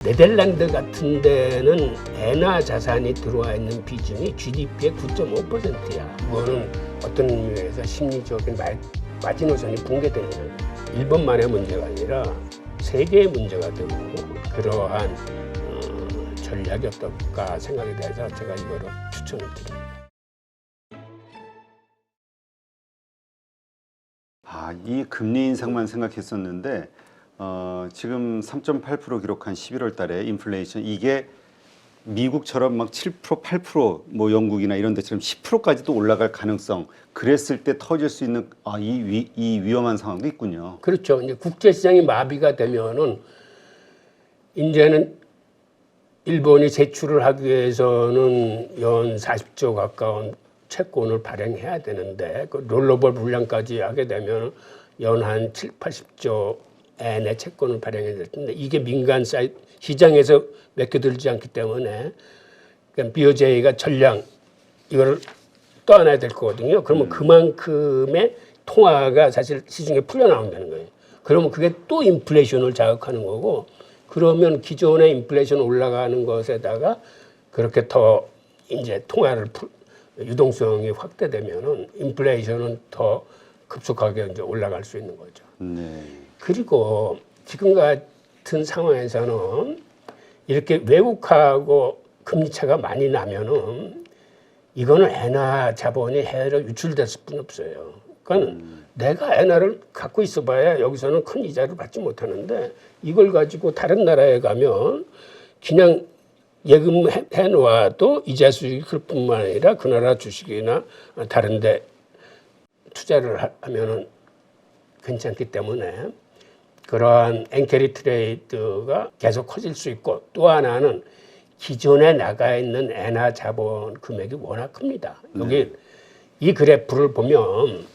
네덜란드 같은 데는 엔화 자산이 들어와 있는 비중이 GDP의 9.5%야. 이거는 어떤 의미에서 심리적인 마지노선이 붕괴되는 거예요. 일본만의 문제가 아니라 세계의 문제가 되고 그러한 전략이 어떨까 생각에 대해서 제가 이거를 추천을 드립니다. 이 금리 인상만 생각했었는데 지금 3.8% 기록한 11월 달에 인플레이션 이게 미국처럼 막 7%, 8% 뭐 영국이나 이런 데처럼 10%까지도 올라갈 가능성 그랬을 때 터질 수 있는 이 위험한 상황도 있군요. 그렇죠. 이제 국제 시장이 마비가 되면은 이제는 일본이 제출을 하기 위해서는 연 40조 가까운 채권을 발행해야 되는데 그 롤러버 물량까지 하게 되면 연 한 7, 80조 엔의 채권을 발행해야 될 텐데 이게 민간 시장에서 맡겨들지 않기 때문에 그러니까 BOJ가 전량 이거를 떠안아야 될 거거든요. 그러면 그만큼의 통화가 사실 시중에 풀려나온다는 거예요. 그러면 그게 또 인플레이션을 자극하는 거고 그러면 기존의 인플레이션 올라가는 것에다가 그렇게 더 이제 통화를 유동성이 확대되면은 인플레이션은 더 급속하게 이제 올라갈 수 있는 거죠. 네. 그리고 지금 같은 상황에서는 이렇게 외국하고 금리 차가 많이 나면은 이거는 엔화 자본이 해외로 유출됐을 뿐 없어요. 그러니까 내가 엔화를 갖고 있어봐야 여기서는 큰 이자를 받지 못하는데 이걸 가지고 다른 나라에 가면 그냥 예금해 놓아도 이자 수익이 클 뿐만 아니라 그 나라 주식이나 다른데 투자를 하면은 괜찮기 때문에 그러한 엔캐리 트레이드가 계속 커질 수 있고 또 하나는 기존에 나가 있는 엔화 자본 금액이 워낙 큽니다. 여기 이 그래프를 보면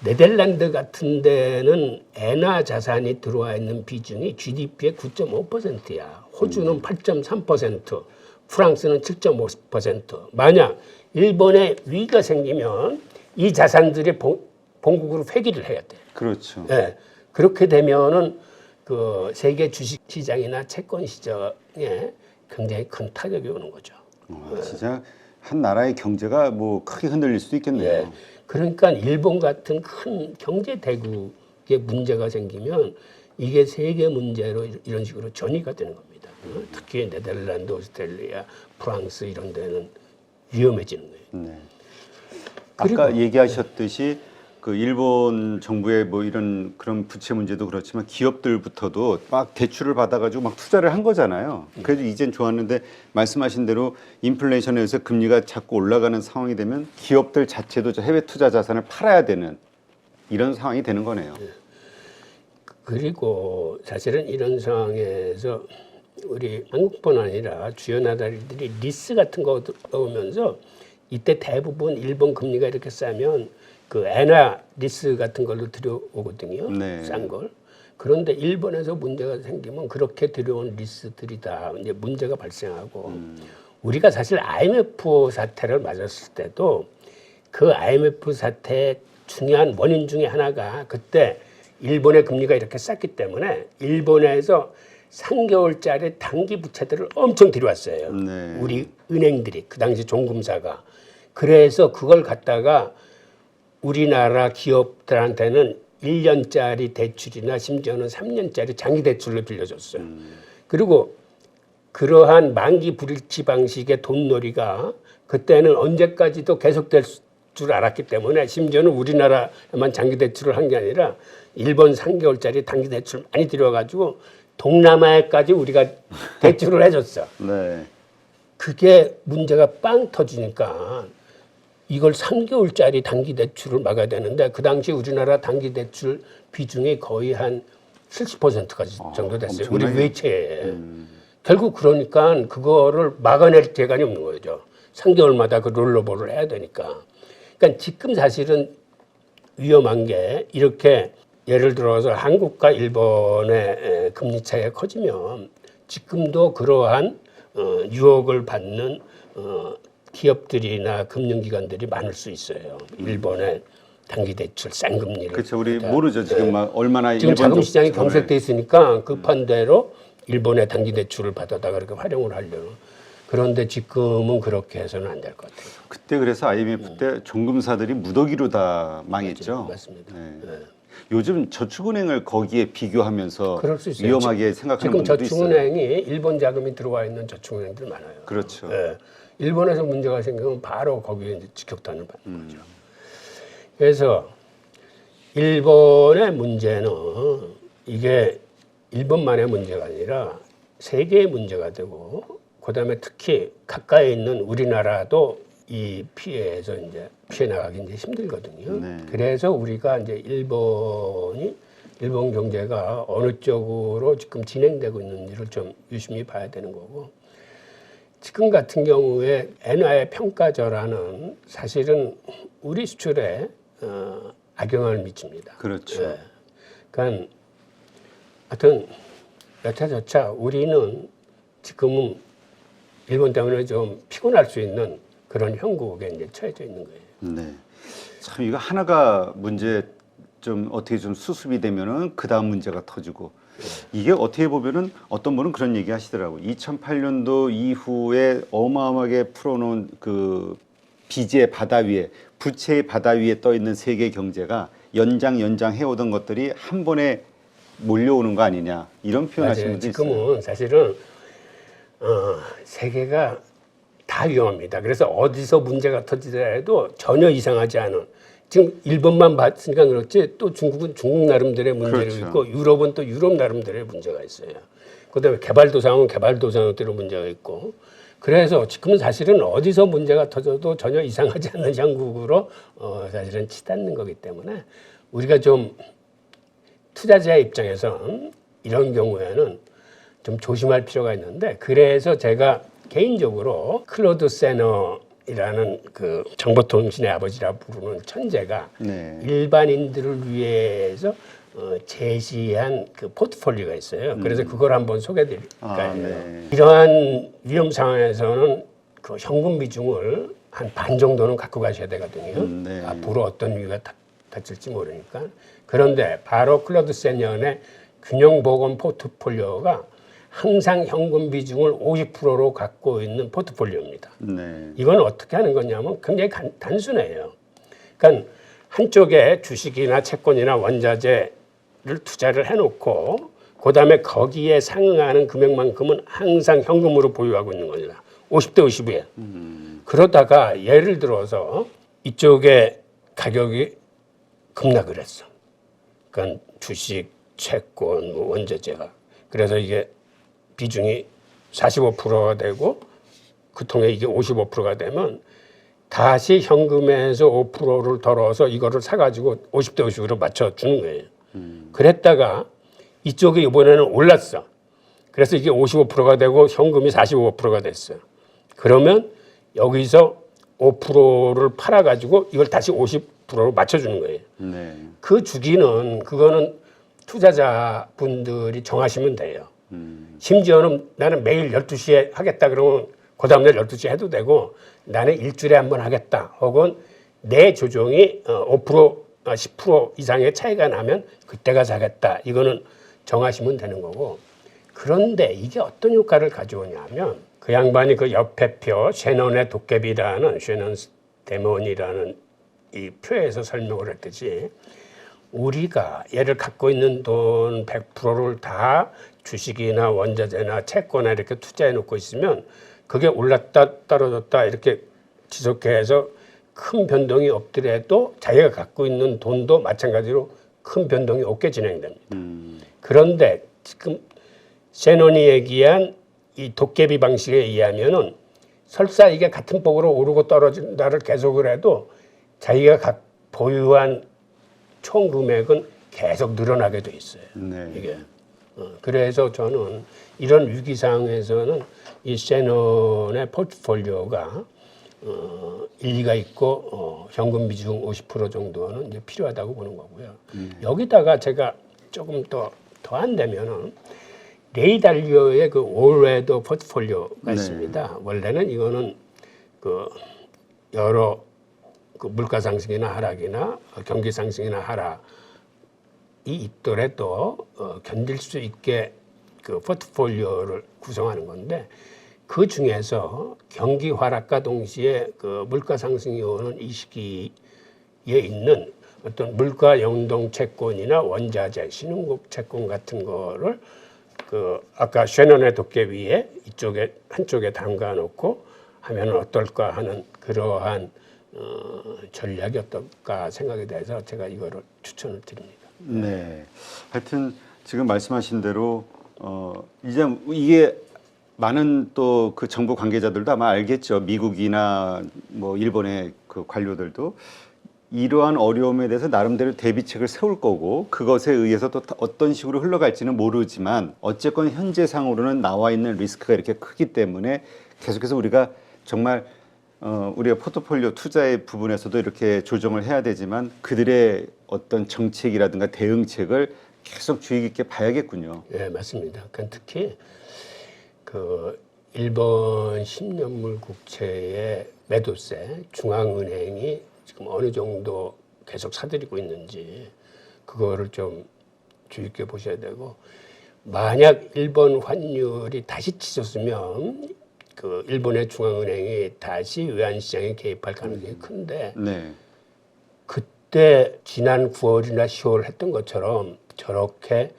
네덜란드 같은 데는 엔화 자산이 들어와 있는 비중이 GDP의 9.5%야. 호주는 8.3%, 프랑스는 7.5%. 만약 일본에 위기가 생기면 이 자산들이 본국으로 회귀를 해야 돼. 그렇죠. 네. 그렇게 되면은 그 세계 주식 시장이나 채권 시장에 굉장히 큰 타격이 오는 거죠. 진짜 한 나라의 경제가 뭐 크게 흔들릴 수도 있겠네요. 네. 그러니까 일본 같은 큰 경제 대국에 문제가 생기면 이게 세계 문제로 이런 식으로 전이가 되는 겁니다. 특히 네덜란드, 오스트레일리아, 프랑스 이런 데는 위험해지는 거예요. 네. 아까 얘기하셨듯이 그 일본 정부의 뭐 이런 그런 부채 문제도 그렇지만 기업들부터도 막 대출을 받아가지고 막 투자를 한 거잖아요. 그래도 이젠 좋았는데 말씀하신 대로 인플레이션에 의해서 금리가 자꾸 올라가는 상황이 되면 기업들 자체도 해외 투자 자산을 팔아야 되는 이런 상황이 되는 거네요. 그리고 사실은 이런 상황에서 우리 한국뿐 아니라 주요 나라들이 리스 같은 거 넣으면서 이때 대부분 일본 금리가 이렇게 싸면 그 엔화 리스 같은 걸로 들여오거든요. 네. 싼 걸. 그런데 일본에서 문제가 생기면 그렇게 들여온 리스들이 다 이제 문제가 발생하고 우리가 사실 IMF 사태를 맞았을 때도 그 IMF 사태의 중요한 원인 중에 하나가 그때 일본의 금리가 이렇게 쌌기 때문에 일본에서 3개월짜리 단기 부채들을 엄청 들여왔어요. 네. 우리 은행들이 그 당시 종금사가. 그래서 그걸 갖다가 우리나라 기업들한테는 1년짜리 대출이나 심지어는 3년짜리 장기 대출로 빌려줬어요. 그리고 그러한 만기 불일치 방식의 돈놀이가 그때는 언제까지도 계속될 줄 알았기 때문에 심지어는 우리나라에만 장기 대출을 한 게 아니라 일본 3개월짜리 단기 대출 많이 들여가지고 동남아에까지 우리가 대출을 해줬어. 네. 그게 문제가 빵 터지니까 이걸 3개월짜리 단기 대출을 막아야 되는데 그 당시 우리나라 단기 대출 비중이 거의 한 70%까지 정도 됐어요. 우리 외채에. 결국 그러니까 그거를 막아낼 재간이 없는 거죠. 3개월마다 그 롤러버를 해야 되니까. 그러니까 지금 사실은 위험한 게 이렇게 예를 들어서 한국과 일본의 금리 차이가 커지면 지금도 그러한 유혹을 받는 기업들이나 금융기관들이 많을 수 있어요. 일본의 단기 대출 싼 금리를. 그렇죠. 우리 모르죠. 지금 막 얼마나 지금 자금 시장이 경색돼 있으니까 급한 대로 일본의 단기 대출을 받아다가 그렇게 활용을 하려는. 그런데 지금은 그렇게 해서는 안 될 것 같아요. 그때 그래서 IMF 때 종금사들이 무더기로 다 망했죠. 맞습니다. 네. 네. 요즘 저축은행을 거기에 비교하면서 그럴 수 있어요. 위험하게 생각하는 지금 분들도 있어요. 저축은행이 일본 자금이 들어와 있는 저축은행들 많아요. 그렇죠. 예. 일본에서 문제가 생기면 바로 거기에 이제 직격탄을 받는 거죠. 그래서 일본의 문제는 이게 일본만의 문제가 아니라 세계의 문제가 되고, 그다음에 특히 가까이 있는 우리나라도 이 피해에서 이제 피해 나가기 이제 힘들거든요. 네. 그래서 우리가 이제 일본 경제가 어느 쪽으로 지금 진행되고 있는지를 좀 유심히 봐야 되는 거고, 지금 같은 경우에 엔화의 평가절하는 사실은 우리 수출에 악영향을 미칩니다. 그렇죠. 예. 그러니까 하여튼 여차저차 우리는 지금은 일본 때문에 좀 피곤할 수 있는 그런 형국에 이제 처해져 있는 거예요. 네. 참 이거 하나가 문제 좀 어떻게 좀 수습이 되면은 그 다음 문제가 터지고, 이게 어떻게 보면은 어떤 분은 그런 얘기 하시더라고요. 2008년도 이후에 어마어마하게 풀어놓은 그 빚의 바다 위에, 부채의 바다 위에 떠 있는 세계 경제가 연장 해오던 것들이 한 번에 몰려오는 거 아니냐, 이런 표현하시는 분도 있어요. 지금은 사실은 세계가 다 위험합니다. 그래서 어디서 문제가 터지더라도 전혀 이상하지 않은, 지금 일본만 봤으니까 그렇지 또 중국은 중국 나름대로의 문제가 그렇죠. 있고, 유럽은 또 유럽 나름대로의 문제가 있어요. 그다음에 개발도상은 개발도상대로 문제가 있고, 그래서 지금은 사실은 어디서 문제가 터져도 전혀 이상하지 않는 형국으로 사실은 치닫는 거기 때문에 우리가 좀 투자자 입장에서 이런 경우에는 좀 조심할 필요가 있는데, 그래서 제가 개인적으로 클로드 세너이라는 그 정보통신의 아버지라 부르는 천재가 네. 일반인들을 위해서 제시한 그 포트폴리오가 있어요. 그래서 그걸 한번 소개해드릴까요? 네. 이러한 위험 상황에서는 그 현금 비중을 한 반 정도는 갖고 가셔야 되거든요. 네. 앞으로 어떤 위기가 닥칠지 모르니까. 그런데 바로 클로드 세년의 균형보건 포트폴리오가 항상 현금 비중을 50%로 갖고 있는 포트폴리오입니다. 네. 이건 어떻게 하는 거냐면 굉장히 단순해요. 그러니까 한쪽에 주식이나 채권이나 원자재를 투자를 해놓고, 그다음에 거기에 상응하는 금액만큼은 항상 현금으로 보유하고 있는 겁니다. 50대 50이에요. 그러다가 예를 들어서 이쪽에 가격이 급락을 했어. 그러니까 주식, 채권, 원자재가. 그래서 이게 비중이 45%가 되고 그 통에 이게 55%가 되면 다시 현금에서 5%를 덜어서 이거를 사가지고 50대 50으로 맞춰주는 거예요. 그랬다가 이쪽이 이번에는 올랐어. 그래서 이게 55%가 되고 현금이 45%가 됐어요. 그러면 여기서 5%를 팔아가지고 이걸 다시 50%로 맞춰주는 거예요. 네. 그 주기는 그거는 투자자분들이 정하시면 돼요. 심지어는 나는 매일 12시에 하겠다 그러면 그 다음날 12시에 해도 되고, 나는 일주일에 한 번 하겠다 혹은 내 조정이 5% 10% 이상의 차이가 나면 그때 가서 하겠다, 이거는 정하시면 되는 거고. 그런데 이게 어떤 효과를 가져오냐면, 그 양반이 그 옆에 표 셰넌의 도깨비라는, 셰넌 데몬이라는 이 표에서 설명을 했듯이, 우리가 얘를 갖고 있는 돈 100%를 다 주식이나 원자재나 채권에 이렇게 투자해 놓고 있으면 그게 올랐다 떨어졌다 이렇게 지속해서 큰 변동이 없더라도 자기가 갖고 있는 돈도 마찬가지로 큰 변동이 없게 진행됩니다. 그런데 지금 셰넌이 얘기한 이 도깨비 방식에 의하면은 설사 이게 같은 폭으로 오르고 떨어진다를 계속을 해도 자기가 보유한 총 금액은 계속 늘어나게 돼 있어요. 네. 이게. 그래서 저는 이런 위기 상황에서는 이 셰넌의 포트폴리오가 일리가 있고 현금 비중 50% 정도는 이제 필요하다고 보는 거고요. 여기다가 제가 조금 더안 되면은 레이 달리오의 그 올웨더 포트폴리오가 있습니다. 원래는 이거는 그 여러 그 물가 상승이나 하락이나 경기 상승이나 하락이 있더라도 견딜 수 있게 그 포트폴리오를 구성하는 건데 그 중에서 경기 하락과 동시에 그 물가 상승이 오는 이 시기에 있는 어떤 물가 연동 채권이나 원자재, 신흥국 채권 같은 거를 그 아까 셰넌의 도깨비에 이쪽에 한쪽에 담가 놓고 하면 어떨까 하는 그러한 전략이 어떨까 생각이 돼서 제가 이거를 추천을 드립니다. 네. 하여튼 지금 말씀하신 대로 이제 이게 많은 또 그 정부 관계자들도 아마 알겠죠. 미국이나 뭐 일본의 그 관료들도 이러한 어려움에 대해서 나름대로 대비책을 세울 거고 그것에 의해서 또 어떤 식으로 흘러갈지는 모르지만 어쨌건 현재상으로는 나와 있는 리스크가 이렇게 크기 때문에 계속해서 우리가 정말 우리가 포트폴리오 투자의 부분에서도 이렇게 조정을 해야 되지만 그들의 어떤 정책이라든가 대응책을 계속 주의 깊게 봐야겠군요. 네, 맞습니다. 그러니까 특히 그 일본 10년물 국채의 매도세 중앙은행이 지금 어느 정도 계속 사들이고 있는지 그거를 좀 주의 깊게 보셔야 되고 만약 일본 환율이 다시 치솟으면 그 일본의 중앙은행이 다시 외환시장에 개입할 가능성이 큰데 네. 그때 지난 9월이나 10월 했던 것처럼 저렇게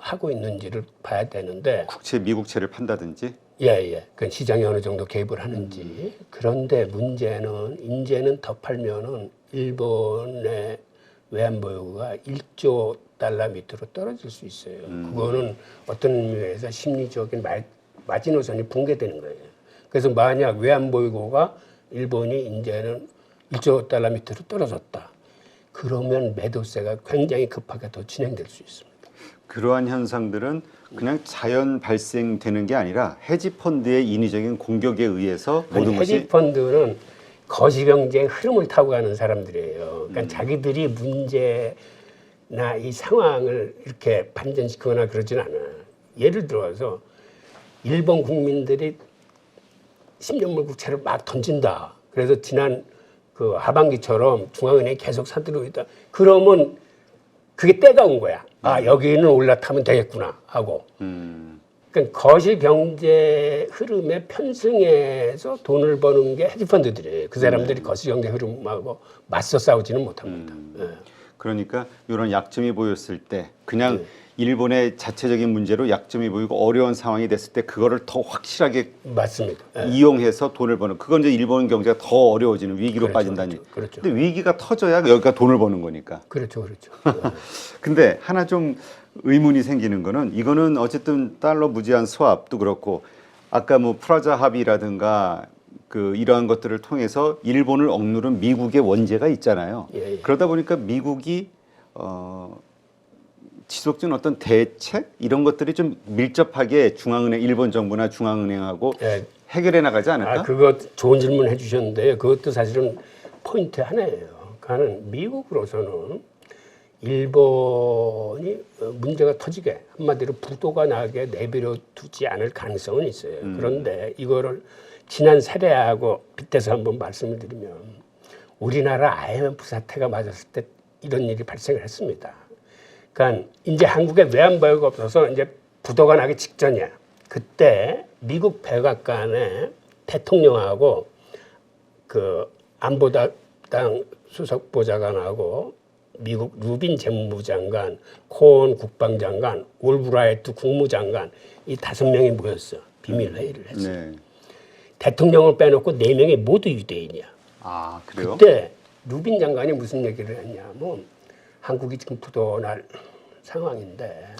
하고 있는지를 봐야 되는데 국채 미국채를 판다든지 예. 그 시장에 어느 정도 개입을 하는지. 그런데 문제는 이제는 더 팔면은 일본의 외환보유고가 1조 달러 밑으로 떨어질 수 있어요. 그거는 어떤 의미에서 심리적인 마지노선이 붕괴되는 거예요. 그래서 만약 외환보유고가 일본이 이제는 1조 달러 밑으로 떨어졌다. 그러면 매도세가 굉장히 급하게 더 진행될 수 있습니다. 그러한 현상들은 그냥 자연 발생되는 게 아니라 헤지펀드의 인위적인 공격에 의해서 모든 것이 헤지펀드는 거시경제의 흐름을 타고 가는 사람들이에요. 그러니까 자기들이 문제나 이 상황을 이렇게 반전시키거나 그러진 않아요. 예를 들어서 일본 국민들이 10년물 국채를 막 던진다. 그래서 지난 그 하반기처럼 중앙은행이 계속 사들이고 있다. 그러면 그게 때가 온 거야. 아, 여기는 올라타면 되겠구나 하고. 그러니까 거시 경제 흐름에 편승해서 돈을 버는 게 헤지펀드들이에요. 그 사람들이 거시 경제 흐름하고 맞서 싸우지는 못합니다. 그러니까 이런 약점이 보였을 때 그냥 일본의 자체적인 문제로 약점이 보이고 어려운 상황이 됐을 때 그거를 더 확실하게 맞습니다. 이용해서 돈을 버는 그건 이제 일본 경제가 더 어려워지는 위기로 빠진다니. 그렇죠. 근데 위기가 터져야 여기가 돈을 버는 거니까. 그렇죠. 근데 하나 좀 의문이 생기는 거는 이거는 어쨌든 달러 무제한 스왑도 그렇고 아까 뭐 프라자 합의라든가 그 이러한 것들을 통해서 일본을 억누른 미국의 원죄가 있잖아요. 예. 그러다 보니까 미국이 지속적인 어떤 대책 이런 것들이 좀 밀접하게 중앙은행 일본 정부나 중앙은행하고 해결해 나가지 않을까? 그거 좋은 질문 해주셨는데 그것도 사실은 포인트 하나예요. 그러니까 미국으로서는 일본이 문제가 터지게 한마디로 부도가 나게 내버려 두지 않을 가능성은 있어요. 그런데 이거를 지난 사례하고 빗대서 한번 말씀을 드리면 우리나라 IMF 사태가 맞았을 때 이런 일이 발생을 했습니다. 그러니까 이제 한국에 외환보유가 없어서 이제 부도가 나기 직전이야. 그때 미국 백악관에 대통령하고 그 안보당 수석 보좌관하고 미국 루빈 재무장관, 코온 국방장관, 올브라이트 국무장관 이 5명이 모였어. 비밀 회의를 했어. 네. 대통령을 빼놓고 4명이 모두 유대인이야. 아, 그래요? 그때 루빈 장관이 무슨 얘기를 했냐면 한국이 지금 부도날 상황인데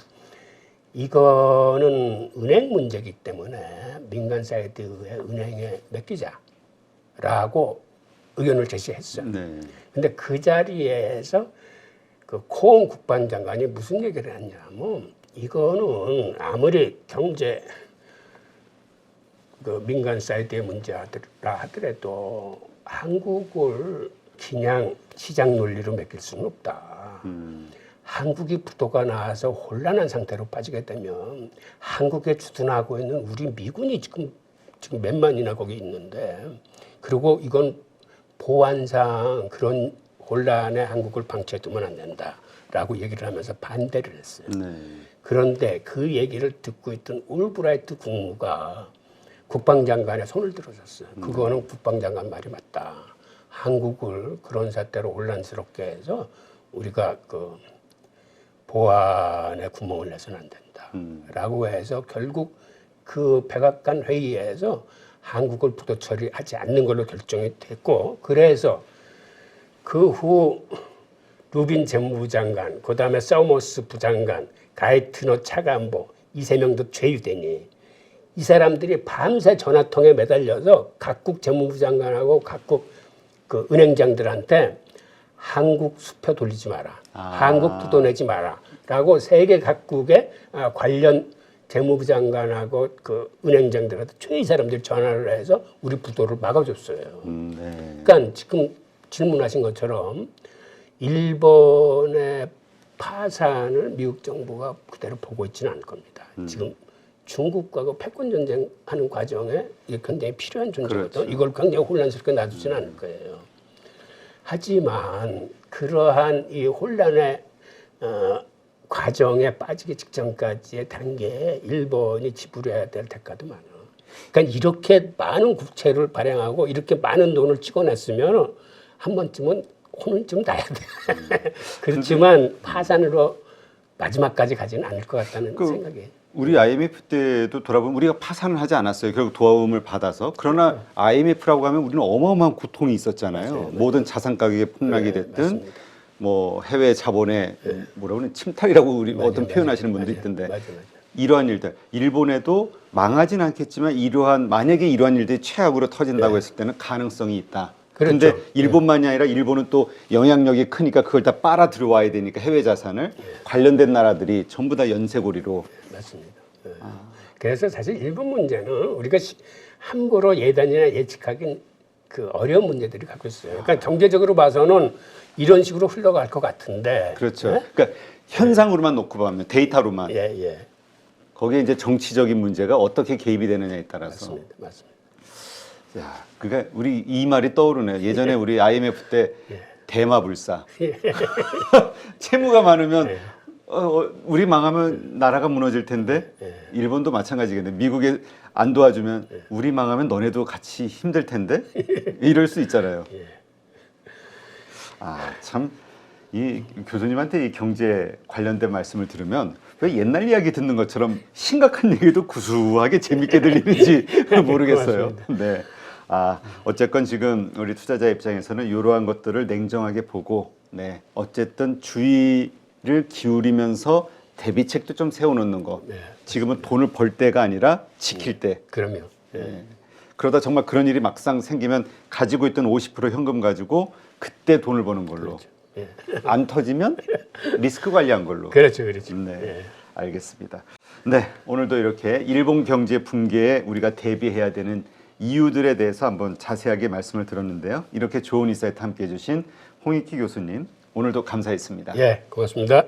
이거는 은행 문제이기 때문에 민간 사이드에 은행에 맡기자라고 의견을 제시했어요. 네. 근데 그 자리에서 그 코온 국방장관이 무슨 얘기를 했냐면 이거는 아무리 경제 그 민간 사이드의 문제라 하더라도 한국을 그냥 시장 논리로 맡길 수는 없다. 한국이 부도가 나와서 혼란한 상태로 빠지게 되면 한국에 주둔하고 있는 우리 미군이 지금 몇만이나 거기 있는데 그리고 이건 보안상 그런 혼란에 한국을 방치해 두면 안 된다. 라고 얘기를 하면서 반대를 했어요. 네. 그런데 그 얘기를 듣고 있던 올브라이트 국무가 국방장관의 손을 들어줬어요. 그거는 국방장관 말이 맞다. 한국을 그런 사태로 혼란스럽게 해서 우리가 그 보안에 구멍을 내서는 안 된다. 라고 해서 결국 그 백악관 회의에서 한국을 부도 처리하지 않는 걸로 결정이 됐고, 그래서 그 후 루빈 재무부 장관, 그 다음에 서머스 부장관, 가이트너 차관보 이 세 명도 죄유되니 이 사람들이 밤새 전화통에 매달려서 각국 재무부 장관하고 각국 그 은행장들한테 한국 수표 돌리지 마라, 한국 부도 내지 마라라고 세계 각국의 관련 재무부 장관하고 그 은행장들한테 최이 사람들이 전화를 해서 우리 부도를 막아줬어요. 네. 그러니까 지금 질문하신 것처럼 일본의 파산을 미국 정부가 그대로 보고 있지는 않을 겁니다. 지금 중국과 그 패권 전쟁하는 과정에 이게 굉장히 필요한 존재거든요. 그렇죠. 이걸 굉장히 혼란스럽게 놔두지는 않을 거예요. 하지만 그러한 이 혼란의 과정에 빠지기 직전까지의 단계에 일본이 지불해야 될 대가도 많아. 그러니까 이렇게 많은 국채를 발행하고 이렇게 많은 돈을 찍어냈으면 한 번쯤은 혼은 좀 나야 돼. 그렇지만 파산으로 마지막까지 가지는 않을 것 같다는 생각이. 우리 IMF 때도 돌아보면 우리가 파산을 하지 않았어요. 결국 도움을 받아서. 그러나 IMF라고 하면 우리는 어마어마한 고통이 있었잖아요. 맞아요. 모든 자산 가격이 폭락이 됐든 맞습니다. 뭐 해외 자본의 뭐라고 하는 침탈이라고 우리 맞아요, 어떤 표현하시는 분도 맞아요. 있던데 맞아요. 이러한 일들 일본에도 망하진 않겠지만 만약에 이러한 일들이 최악으로 터진다고 했을 때는 가능성이 있다. 그렇죠. 근데 일본만이 아니라 일본은 또 영향력이 크니까 그걸 다 빨아 들어와야 되니까 해외 자산을 관련된 나라들이 전부 다 연쇄고리로. 맞습니다. 그래서 사실 일본 문제는 우리가 함부로 예단이나 예측하기는 그 어려운 문제들이 갖고 있어요. 그러니까 경제적으로 봐서는 이런 식으로 흘러갈 것 같은데. 그렇죠. 네? 그러니까 현상으로만 놓고 보면 데이터로만 예. 거기에 이제 정치적인 문제가 어떻게 개입이 되느냐에 따라서. 맞습니다. 야, 그러니까 우리 이 말이 떠오르네요. 예전에 우리 IMF 때 대마불사. 채무가 많으면 우리 망하면 나라가 무너질 텐데 일본도 마찬가지겠네. 미국에 안 도와주면 우리 망하면 너네도 같이 힘들 텐데 이럴 수 있잖아요. 아, 참 이 교수님한테 이 경제 관련된 말씀을 들으면 왜 옛날 이야기 듣는 것처럼 심각한 얘기도 구수하게 재밌게 들리는지 모르겠어요. 네. 아, 어쨌건 지금 우리 투자자 입장에서는 이러한 것들을 냉정하게 보고, 네, 어쨌든 주의를 기울이면서 대비책도 좀 세워놓는 거. 지금은 돈을 벌 때가 아니라 지킬 때. 그럼요. 네. 그러다 정말 그런 일이 막상 생기면 가지고 있던 50% 현금 가지고 그때 돈을 버는 걸로. 그렇죠. 안 터지면 리스크 관리한 걸로. 그렇죠. 네, 알겠습니다. 네, 오늘도 이렇게 일본 경제 붕괴에 우리가 대비해야 되는 이유들에 대해서 한번 자세하게 말씀을 들었는데요. 이렇게 좋은 인사이트 함께해 주신 홍익희 교수님, 오늘도 감사했습니다. 예, 고맙습니다.